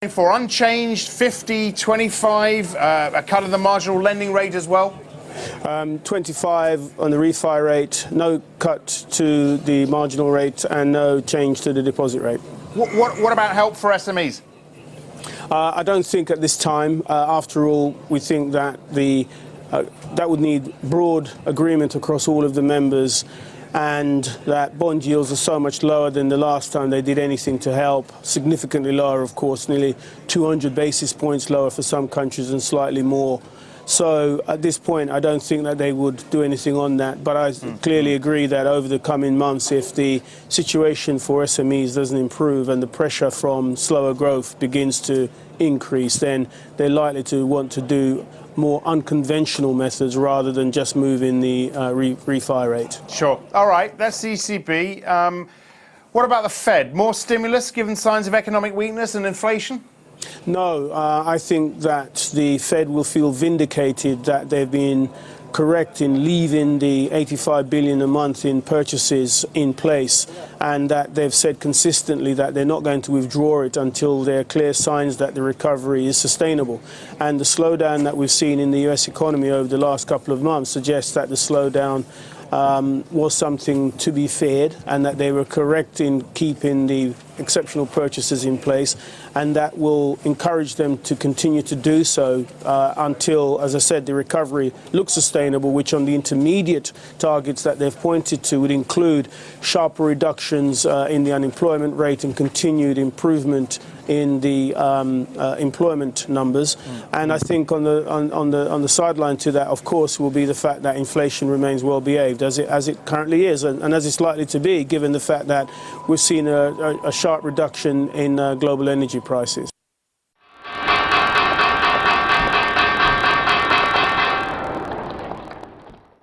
For unchanged 50, 25, a cut of the marginal lending rate as well? 25 on the refi rate, no cut to the marginal rate and no change to the deposit rate. What about help for SMEs? I don't think at this time. After all, we think that that would need broad agreement across all of the members, and that bond yields are so much lower than the last time they did anything to help. Significantly lower, of course, nearly 200 basis points lower for some countries and slightly more. So at this point, I don't think that they would do anything on that. But I clearly agree that over the coming months, if the situation for SMEs doesn't improve and the pressure from slower growth begins to increase, then they're likely to want to do more unconventional methods rather than just moving the refi rate. Sure. All right, that's the ECB. What about the Fed? More stimulus given signs of economic weakness and inflation? No, I think that the Fed will feel vindicated that they've been correct in leaving the 85 billion a month in purchases in place, and that they've said consistently that they're not going to withdraw it until there are clear signs that the recovery is sustainable. And the slowdown that we've seen in the US economy over the last couple of months suggests that the slowdown was something to be feared, and that they were correct in keeping the exceptional purchases in place, and that will encourage them to continue to do so until, as I said, the recovery looks sustainable, which on the intermediate targets that they've pointed to would include sharper reductions in the unemployment rate and continued improvement in the employment numbers. And I think on the sideline to that, of course, will be the fact that inflation remains well behaved, as it currently is, and as it's likely to be, given the fact that we've seen a sharp reduction in global energy prices.